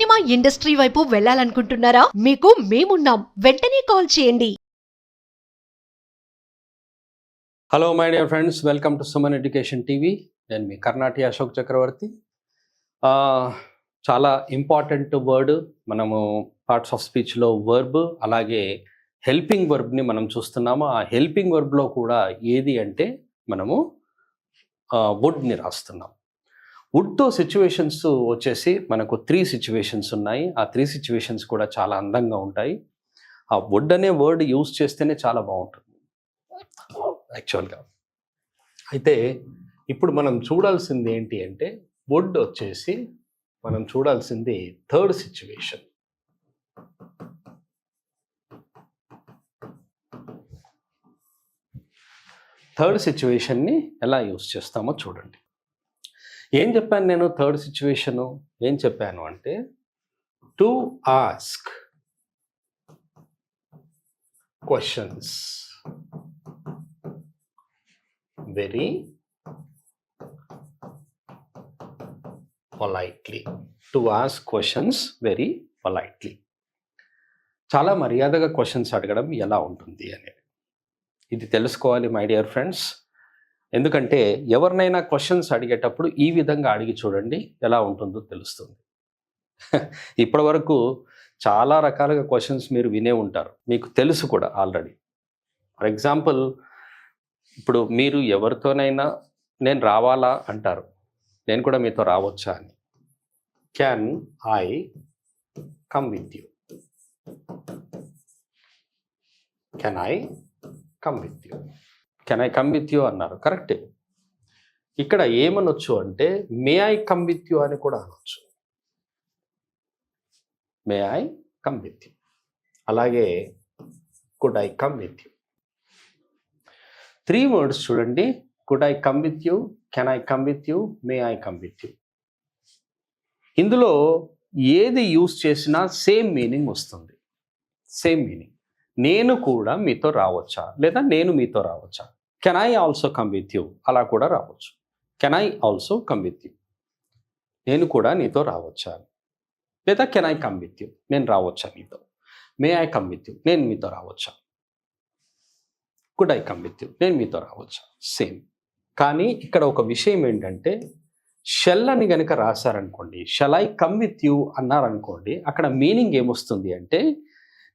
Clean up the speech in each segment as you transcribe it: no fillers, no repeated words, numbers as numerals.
Cinema industry వైపు వెళ్ళాలనుకుంటున్నారా? మీకు మేమున్నాం. వెంటనే కాల్ చేయండి. Hello my dear friends, welcome to Suman education TV. నేను మీ కర్ణాటి అశోక్ చక్రవర్తి. చాలా ఇంపార్టెంట్ వర్డ్ మనము పార్ట్స్ ఆఫ్ స్పీచ్లో వర్బ్, అలాగే హెల్పింగ్ వర్బ్ని మనం చూస్తున్నాము. ఆ హెల్పింగ్ వర్బ్లో కూడా ఏది అంటే మనము వుడ్ని రాస్తున్నాం. వుడ్తో సిచ్యువేషన్స్ వచ్చేసి మనకు 3 సిచ్యువేషన్స్ ఉన్నాయి. ఆ 3 సిచ్యువేషన్స్ కూడా చాలా అందంగా ఉంటాయి. ఆ వుడ్ అనే వర్డ్ యూజ్ చేస్తేనే చాలా బాగుంటుంది యాక్చువల్గా. అయితే ఇప్పుడు మనం చూడాల్సింది ఏంటి అంటే, వుడ్ వచ్చేసి మనం చూడాల్సింది 3rd సిచ్యువేషన్. థర్డ్ సిచ్యువేషన్ని ఎలా యూజ్ చేస్తామో చూడండి. ఏం చెప్పాను నేను? 3rd సిచ్యువేషను ఏం చెప్పాను అంటే, to ask questions very politely. To ask questions very politely. చాలా మర్యాదగా క్వశ్చన్స్ అడగడం ఎలా ఉంటుంది అనేది ఇది తెలుసుకోవాలి మై డియర్ ఫ్రెండ్స్. ఎందుకంటే ఎవరినైనా క్వశ్చన్స్ అడిగేటప్పుడు ఈ విధంగా అడిగి చూడండి, ఎలా ఉంటుందో తెలుస్తుంది. ఇప్పటి వరకు చాలా రకాలుగా క్వశ్చన్స్ మీరు వినే ఉంటారు, మీకు తెలుసు కూడా ఆల్రెడీ. ఫర్ ఎగ్జాంపుల్, ఇప్పుడు మీరు ఎవరితోనైనా నేను రావాలా అంటారు, నేను కూడా మీతో రావచ్చా అని. Can I come with you? Can I come with you? Can I come with you అన్నారు, కరెక్టే. ఇక్కడ ఏమనొచ్చు అంటే, may I come with you అని కూడా అనొచ్చు. May I come with you. అలాగే could I come with you. 3 words చూడండి. Could I come with you, can I come with you, may I come with you. ఇందులో ఏది use చేసినా same meaning వస్తుంది. Same meaning. నేను కూడా మీతో రావచ్చా, లేదా నేను మీతో రావచ్చా. Can I also come with you, అలా కూడా రావచ్చు. Can I also come with you, నేను కూడా నీతో రావచ్చా. లేదా can I come with you, నేను రావచ్చా నీతో. మే ఐ కమ్ విత్ యూ, నేను మీతో రావచ్చా. Could I come with you, నేను మీతో రావచ్చా. సేమ్. కానీ ఇక్కడ ఒక విషయం ఏంటంటే, షెల్ అని కనుక రాశారనుకోండి, shall I come with you అన్నారనుకోండి, అక్కడ మీనింగ్ ఏమొస్తుంది అంటే,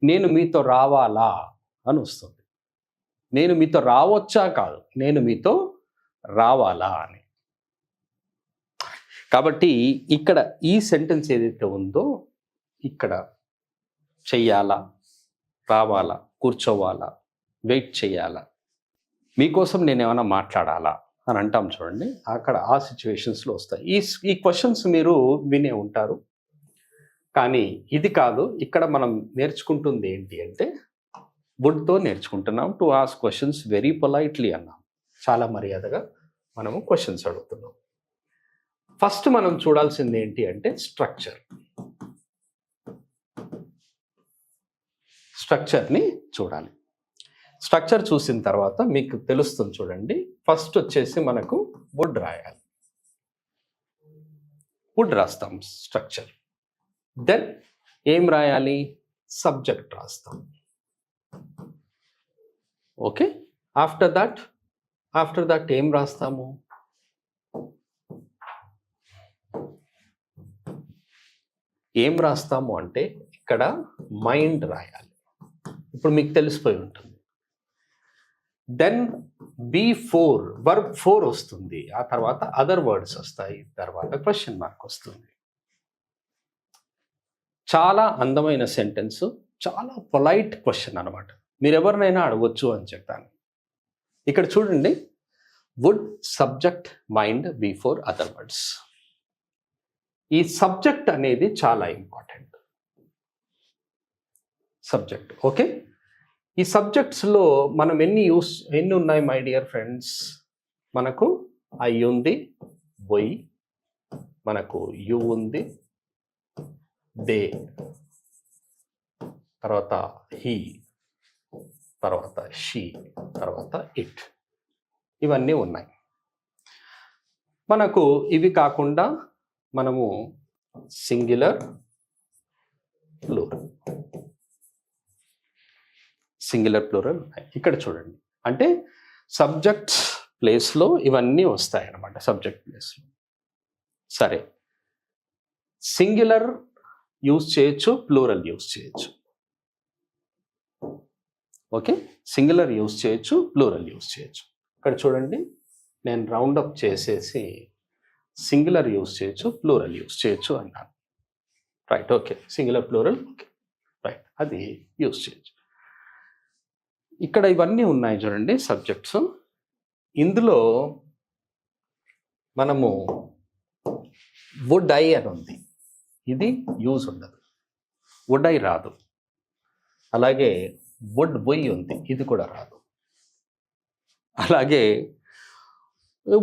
నేను మీతో రావాలా అని వస్తుంది. నేను మీతో రావచ్చా కాదు, నేను మీతో రావాలా అని. కాబట్టి ఇక్కడ ఈ సెంటెన్స్ ఏదైతే ఉందో, ఇక్కడ చెయ్యాలా, రావాలా, కూర్చోవాలా, వెయిట్ చేయాలా, మీకోసం నేను ఏమైనా మాట్లాడాలా అని అంటాం చూడండి, అక్కడ ఆ సిచ్యువేషన్స్లో వస్తాయి. ఈ క్వశ్చన్స్ మీరు వినే ఉంటారు. కానీ ఇది కాదు, ఇక్కడ మనం నేర్చుకుంటుంది ఏంటి అంటే, వుడ్తో నేర్చుకుంటున్నాం. To ask questions very politely అన్నాం. చాలా మర్యాదగా మనము క్వశ్చన్స్ అడుగుతున్నాం. ఫస్ట్ మనం చూడాల్సింది ఏంటి అంటే, స్ట్రక్చర్. స్ట్రక్చర్ని చూడాలి. స్ట్రక్చర్ చూసిన తర్వాత మీకు తెలుస్తుంది చూడండి. ఫస్ట్ వచ్చేసి మనకు వుడ్ రాయాలి. వుడ్ రాస్తాం స్ట్రక్చర్. దెన్ ఏం రాయాలి? సబ్జెక్ట్ రాస్తాం. ఓకే. ఆఫ్టర్ దట్ ఏం రాస్తాము? ఏం రాస్తాము అంటే, ఇక్కడ మైండ్ రాయాలి. ఇప్పుడు మీకు తెలిసిపోయి ఉంటుంది. దెన్ B4 వర్బ్ 4 వస్తుంది. ఆ తర్వాత అదర్ వర్డ్స్ వస్తాయి. తర్వాత క్వశ్చన్ మార్క్ వస్తుంది. చాలా అందమైన సెంటెన్స్, చాలా పొలైట్ క్వశ్చన్ అనమాట. మీరు ఎవరినైనా అడగొచ్చు అని చెప్పాను. ఇక్కడ చూడండి, would, subject, mind, B4 other words. ఈ సబ్జెక్ట్ అనేది చాలా ఇంపార్టెంట్. సబ్జెక్ట్. ఓకే. ఈ సబ్జెక్ట్స్లో మనం ఎన్ని ఉన్నాయి మై డియర్ ఫ్రెండ్స్? మనకు ఐ ఉంది, బొయ్, మనకు యు ఉంది, దే, తర్వాత హీ, తర్వాత షీ, తర్వాత ఇట్. ఇవన్నీ ఉన్నాయి. మనకు ఇవి కాకుండా మనము సింగులర్, ప్లూరల్. సింగులర్ ప్లూరల్ ఉన్నాయి. ఇక్కడ చూడండి, అంటే సబ్జెక్ట్స్ ప్లేస్లో ఇవన్నీ వస్తాయి అన్నమాట. సబ్జెక్ట్ ప్లేస్లో. సరే, సింగులర్ యూజ్ చేయొచ్చు, ప్లూరల్ యూజ్ చేయొచ్చు. ఓకే, సింగులర్ యూజ్ చేయొచ్చు, ప్లూరల్ యూజ్ చేయొచ్చు. ఇక్కడ చూడండి, నేను రౌండప్ చేసేసి సింగులర్ యూజ్ చేయొచ్చు, ప్లూరల్ యూజ్ చేయొచ్చు అన్నాను. Right, okay, singular plural, okay, right, అది యూజ్ చేయొచ్చు. ఇక్కడ ఇవన్నీ ఉన్నాయి చూడండి సబ్జెక్ట్స్. ఇందులో మనము వుడ్ ఐ అని ఉంది, ఇది యూజ్ ఉండదు, వుడ్ ఐ రాదు. అలాగే వుడ్ వై ఉంది, ఇది కూడా రాదు. అలాగే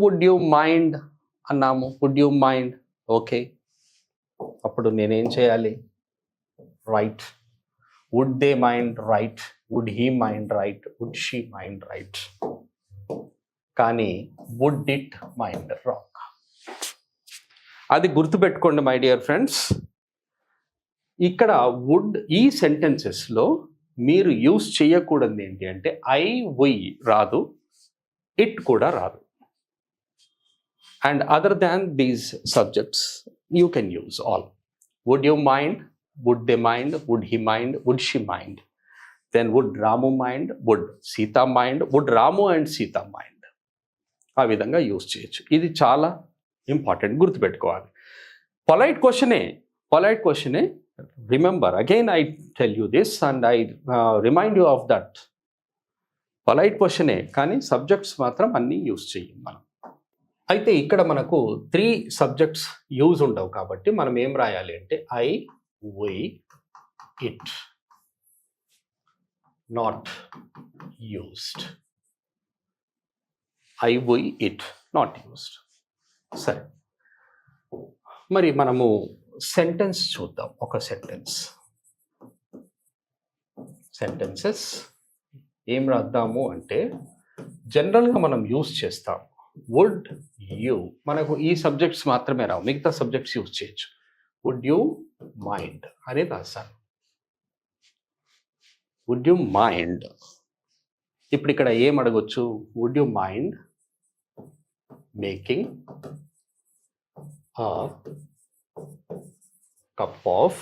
వుడ్ యూ మైండ్ అన్నాము, వుడ్ యూ మైండ్, ఓకే, అప్పుడు నేనేం చేయాలి? Right. Would they mind, right. Would he mind, right. Would she mind, right. కానీ వుడ్ ఇట్ మైండ్, రాంగ్. అది గుర్తుపెట్టుకోండి మై డియర్ ఫ్రెండ్స్. ఇక్కడ వుడ్ ఈ సెంటెన్సెస్లో మీరు యూజ్ చేయకూడదు ఏంటి అంటే ఐ వై రాదు, ఇట్ కూడా రాదు. And other than these subjects you can use all. Would you mind, would they mind, would he mind, would she mind. Then would Ramu mind, would Sita mind, would Ramu and Sita mind. ఆ విధంగా use చేయొచ్చు. ఇది చాలా important, గుర్తుపెట్టుకోవాలి. Polite క్వశ్చనే. Remember, again I tell you this and I remind you of that. Polite క్వశ్చనే, కానీ subjects మాత్రం అన్నీ యూజ్ చేయం మనం. అయితే ఇక్కడ మనకు 3 సబ్జెక్ట్స్ యూజ్ ఉండవు కాబట్టి మనం ఏం రాయాలి అంటే I why it not used. I why it not used. సరే, మరి మనము సెంటెన్స్ చూద్దాం. ఒక సెంటెన్సెస్ ఏం రాద్దాము అంటే జనరల్గా మనం యూజ్ చేస్తాం వుడ్ యూ. మనకు ఈ సబ్జెక్ట్స్ మాత్రమే రావు, మిగతా సబ్జెక్ట్స్ యూజ్ చేయొచ్చు. వుడ్ యూ మైండ్ అనేది రాశాను. Would you mind. ఇప్పుడు ఇక్కడ ఏం అడగొచ్చు? Would you mind making a cup of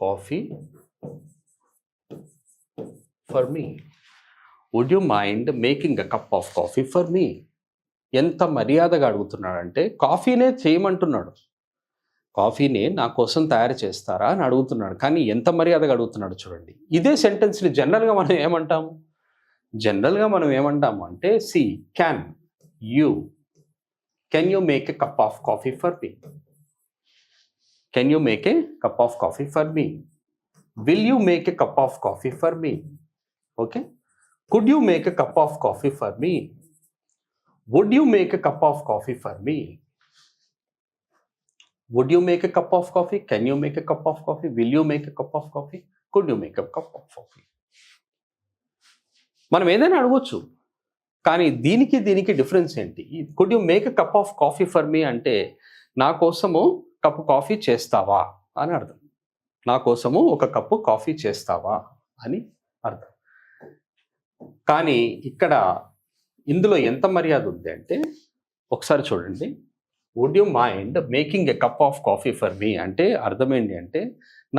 coffee for me? Would you mind making a cup of coffee for me? ఎంత మర్యాదగా అడుగుతున్నాడంటే కాఫీనే చేయమంటున్నాడు, కాఫీనే నా కోసం తయారు చేస్తారా అని అడుగుతున్నాడు. కానీ ఎంత మర్యాదగా అడుగుతున్నాడు చూడండి. ఇదే సెంటెన్స్ని జనరల్గా మనం ఏమంటాము అంటే see can you, can you make a cup of coffee for me? Can you make a cup of coffee for me? Will you make a cup of coffee for me? Okay, could you make a cup of coffee for me? Would you make a cup of coffee for me? Would you make a cup of coffee? Can you make a cup of coffee? Will you make a cup of coffee? Could you make a cup of coffee? మనం ఏదైనా అడగొచ్చు, కానీ దీనికి difference ఏంటి? Could you make a cup of coffee for me అంటే నా కోసము cup coffee చేస్తావా అని అర్థం. నా కోసము ఒక కప్పు కాఫీ చేస్తావా అని అర్థం. కానీ ఇక్కడ ఇందులో ఎంత మర్యాద ఉంది అంటే ఒకసారి చూడండి. Would you mind making a cup of coffee for me అంటే అర్థం ఏంటి అంటే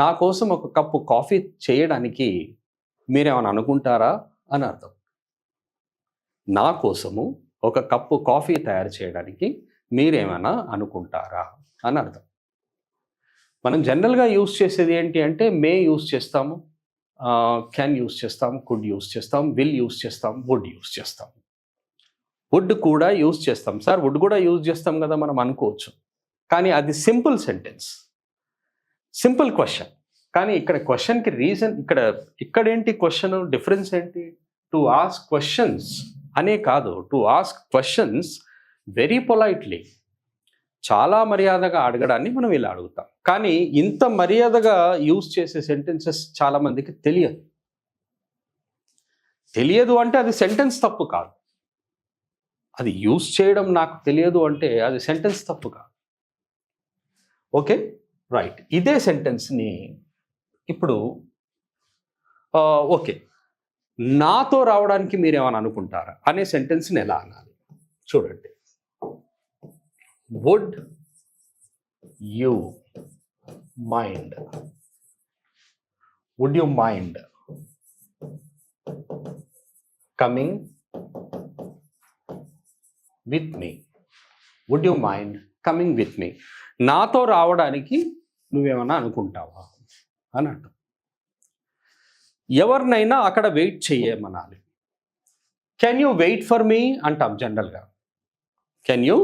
నా కోసం ఒక కప్పు కాఫీ చేయడానికి మీరేమైనా అనుకుంటారా అని అర్థం. నా కోసము ఒక కప్పు కాఫీ తయారు చేయడానికి మీరేమైనా అనుకుంటారా అని అర్థం. మనం జనరల్గా యూజ్ చేసేది ఏంటి అంటే మే యూజ్ చేస్తాము, క్యాన్ యూజ్ చేస్తాము, కుడ్ యూజ్ చేస్తాం, విల్ యూజ్ చేస్తాం, వుడ్ యూజ్ చేస్తాం. వుడ్ కూడా యూజ్ చేస్తాం. సార్ వుడ్ కూడా యూజ్ చేస్తాం కదా మనం అనుకోవచ్చు, కానీ అది సింపుల్ సెంటెన్స్, సింపుల్ క్వశ్చన్. కానీ ఇక్కడ క్వశ్చన్కి రీజన్ ఇక్కడేంటి క్వశ్చన్ డిఫరెన్స్ ఏంటి? టు ఆస్క్ క్వశ్చన్స్ అనే కాదు, to ask questions very politely, చాలా మర్యాదగా అడగడాన్ని మనం ఇలా అడుగుతాం. కానీ ఇంత మర్యాదగా యూజ్ చేసే సెంటెన్సెస్ చాలామందికి తెలియదు అంటే అది సెంటెన్స్ తప్పు కాదు. అది యూజ్ చేయడం నాకు తెలియదు అంటే అది సెంటెన్స్ తప్పు కాదు. Okay, right. ఇదే సెంటెన్స్ని ఇప్పుడు ఓకే, నాతో రావడానికి మీరు ఏమైనా అనుకుంటారా అనే సెంటెన్స్ని ఎలా అనాలి చూడండి. Would you mind, would you mind coming with me, would you mind coming with me. నాతో రావడానికి నువ్వేమన్నా అనుకుంటావా అని అంటాం. ఎవరినైనా అక్కడ వెయిట్ చేయమనాలి. Can you wait for me అంటాం జనరల్గా. Can you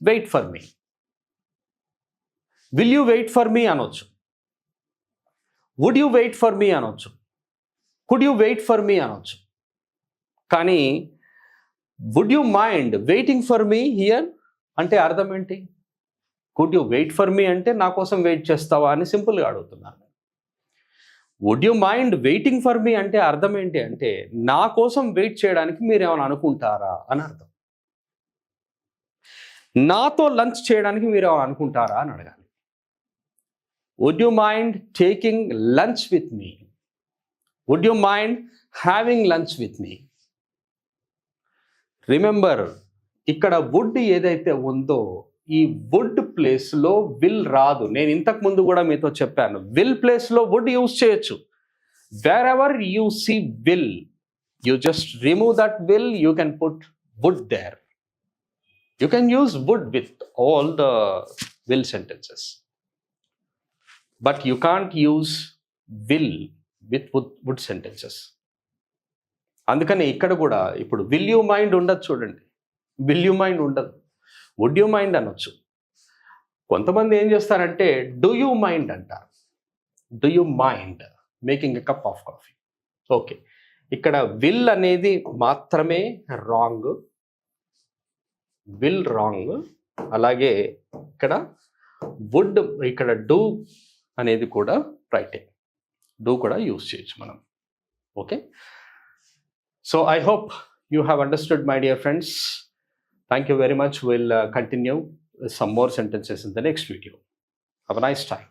wait for me, will you wait for me అనొచ్చు, would you wait for me అనొచ్చు, could you wait for me అనొచ్చు. కానీ would you mind waiting for me here అంటే అర్థం ఏంటి? Could you wait for me అంటే నా కోసం వెయిట్ చేస్తావా అని సింపుల్గా అడుగుతున్నాను. Would you mind waiting for me అంటే అర్థం ఏంటి అంటే నా కోసం వెయిట్ చేయడానికి మీరు ఏమైనా అనుకుంటారా అని అర్థం. నాతో లంచ్ చేయడానికి మీరు ఏమైనా అనుకుంటారా అని అడగాలి. Would you mind taking lunch with me, would you mind having lunch with me. Remember, ఇక్కడ వుడ్ ఏదైతే ఉందో ఈ వుడ్ ప్లేస్లో విల్ రాదు. నేను ఇంతకు ముందు కూడా మీతో చెప్పాను, విల్ ప్లేస్లో వుడ్ యూజ్ చేయొచ్చు. Wherever you see will, you just remove that will, you can put would there. You can use would with all the will sentences, but you can't use will with would sentences. అందుకని ఇక్కడ కూడా ఇప్పుడు will you mind ఉండదు చూడండి, will you mind ఉండదు, would you mind అనొచ్చు. కొంతమంది ఏం చేస్తారంటే డూ యూ మైండ్ అంటారు. Do you mind making a cup of coffee. Okay, ఇక్కడ విల్ అనేది మాత్రమే రాంగ్, విల్ రాంగ్. అలాగే ఇక్కడ వుడ్, ఇక్కడ డూ అనేది కూడా రైటే, డూ కూడా యూజ్ చేయొచ్చు మనం. Okay, so I hope you have understood, my dear friends. Thank you very much. We'll continue some more sentences in the next video. Have a nice time.